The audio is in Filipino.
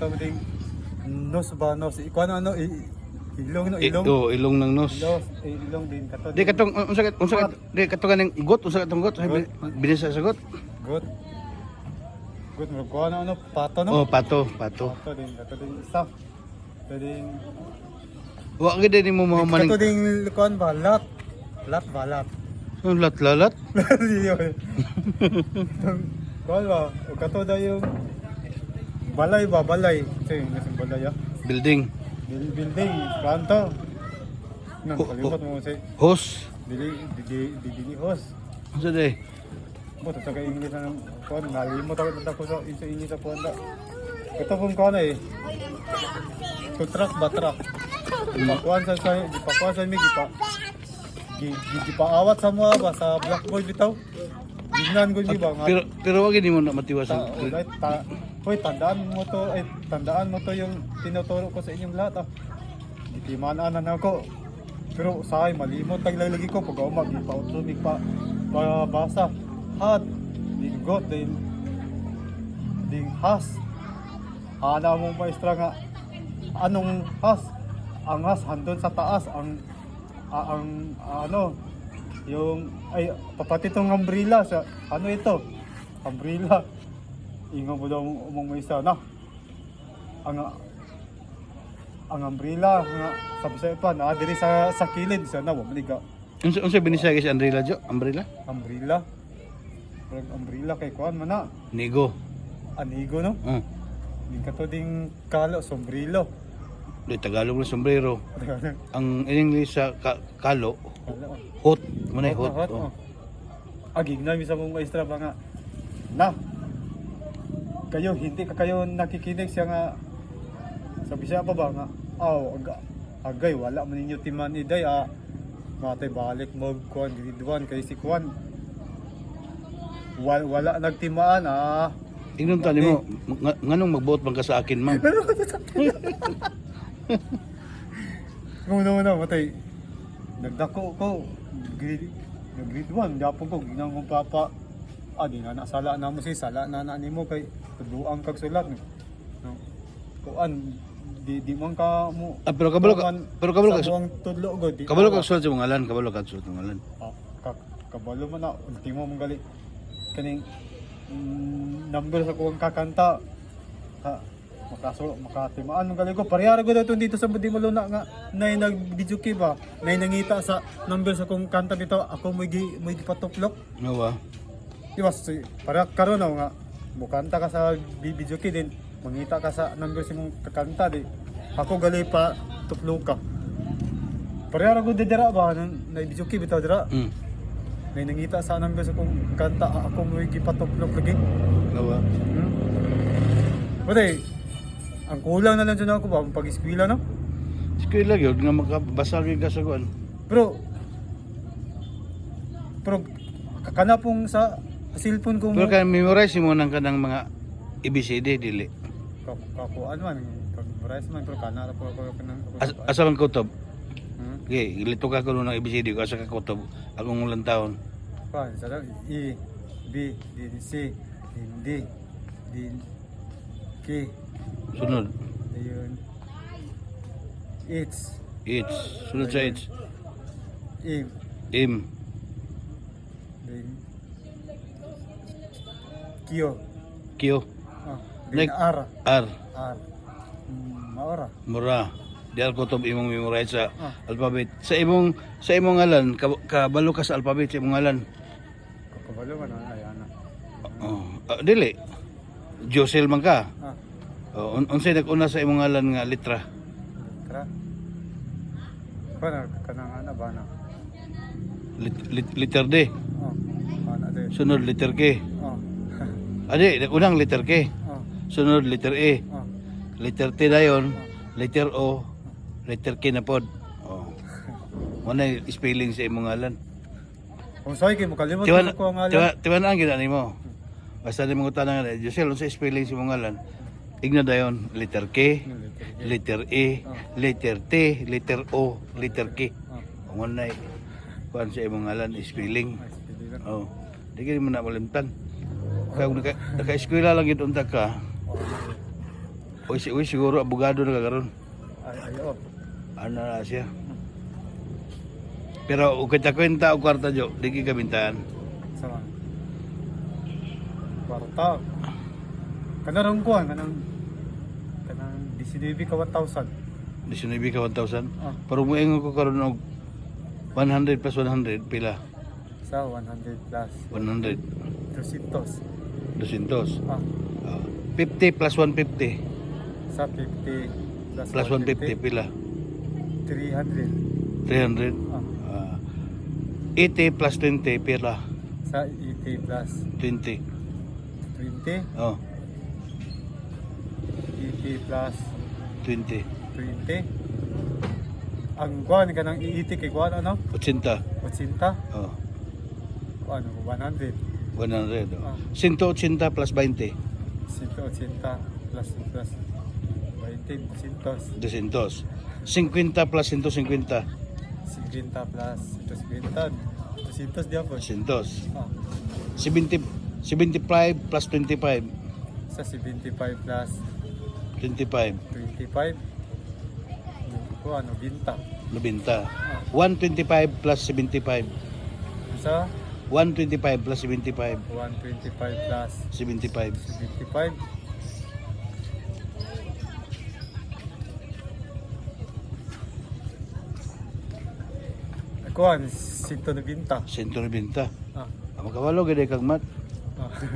Tawag ding nose ba nose? Ikaw ano ilong no ilong. Ilong ng nos. Ilong din kato. Di katong di katong ganing got, unsa katong got? Binisa sa got. Good. Good mo ko ano pato no? Oh, pato. Pato din kato din isa. Kato din Wa gid ni mo maning. kato din kuan ba lat. Lat balat. Ang lat-lalat. Kuan ba? O kato daw yung balay ba balay. Sige, nasing balay ah. Building. Building, kanto. Nang kalimot mo si Hose. dili host. Unsa day? Mo to sa English ang kuan nalimot ako sa English sa kuan da. Ito pong kuan eh. Truck ba truck? Pakuan sa mi gipaawat sa mga ba sa blackboard bitaw. Gignan ko ba nga. Pero wag gid mo na matiwasan. Hoy, tandaan mo to yung tinuturo ko sa inyong lahat ah. Hindi manaanan ako. Pero say malimot taglalagi ko pag umag ipautumig pa basa. Hat, ding got ding has. Ana mong maestra nga anong has? Ang has handon sa taas ang ano yung ay papati tong umbrella sa ano ito? Umbrella. Ingon mo daw umong may isa na. Ang umbrella nga sabi sa pa na diri sa kilid sa na wamliga. Unsa binisa guys umbrella jo? Umbrella? Umbrella. Pero umbrella kay kuan man na. Nigo. Anigo no? Din kato ding kalo sombrero. Di Tagalog na sombrero. Ang English sa kalo hot. Manay hot. Agig na mi sa mong maestra ba nga. Na. Kayo hindi ka kayo nakikinig siya nga sabi siya pa ba nga agay wala man ninyo timan iday matay balik mo kuan grade 1 kay si kuan wala nagtimaan Ingnon tani mo nganong magbuot man ka sa akin ma'am. Muna matay nagdako ko grade 1 gyapon ko ginang kong papa di na sala na mo si sala na nimo kay tuduang kag sulat no. Kuan di man ka mo Pero kabalo ka sa tudlo god kabalo ka sulat sa mong ngalan, kabalo ka sulat sa ngalan. Kabalo man na ultimo mong gali kaning number sa kuwang kakanta makatimaan mong gali ko parehara ko daw dito sa Budimalo na nga nay nag-video key ba nay nangita sa number sa kong kanta dito ako mo gipatuplok Nawa. Diba, para karon nga mukanta ka sa video key din mangita ka sa number si mong kakanta di ako gali pa tuplo ka parehara ko dira ba na video key bitaw dira may nangita sa number sa kong kanta ako mo gipatuplok lagi Nawa. Pwede ang kulang na lang dyan ako ba pag-eskwela no Eskwela gyud nga makabasa gyud ka sa kuan. pero kana pong sa cellphone ko Pero kan memorize mo nang kanang mga ABCD dili. kakuan man pag-memorize man pero kana po ako kanang Asa man kutob? Okay, ilito ka kuno ng ABCD ko asa ka kutob akong ulang taon. kan sa E B D C D K Sunod. ayun H H. Sunod sa H. M M. then Q Q. then Like- R R. maora Mura. Dial kutob imong memorize sa alphabet. Sa imong ngalan kabalo ka sa alphabet sa imong ngalan. kapabalo man ayan na Dili. Josel man ka. Unsay nag-una sa imong ngalan nga letra? Tara. Kanang ana ba na? Letter D. Ana din. Sunod letter K. Oh. Adi, unang letter K. Oh. Sunod letter E. Oh. Letter T dayon. Letter O. Letter K na pod. Wala spelling sa imong ngalan. Kung sa'yo kayo, makalimot ko ang alam. Tiwan ang ginani mo. Basta di mga tanang nga, Josel, unsa spelling sa imong ngalan? Igna dayon, letter K, letter E, letter T, letter O, letter K. Wala kuan sa imong ngalan spelling. Di kini mo na malimtan. Kaya naka-eskwela lang yun unta ka, Uy, siguro abogado na kagaron. Ayo. Ano na siya. Pero kung kita kwenta o kwarta jo, di ka kabintaan. Sama. Kwarta. Kanarang kuhan, kanang 19 ka 1,000. 19 ka 1,000. Ah. Pero muingon ko karon og 100 plus 100 pila. Sa 100 plus. 100. 200. 200. Ah. 50 plus 150 Sa 50 plus 150 pila. 300. 300. Ah. 80 plus 20 pila. Sa 80 plus 20. 20. Oh, 80 plus 20. 20. Ang kuhan ka ng 80 kay kuhan ano? 80. 80. Oh, Ano, 100. 100. Ah. 180 plus 20. 180 plus 20, 200. 200. 50 plus 150. 50 plus 250. 200 dia po. 200. Ah. 75 plus 25. Sa 75 plus 25. 25. Ko ano, binta. 90. 125 plus 75. Sa 125 plus 75. 125 plus 75. 75. Kuhan, 190. 190. Ah. Makawalo gid kag mat.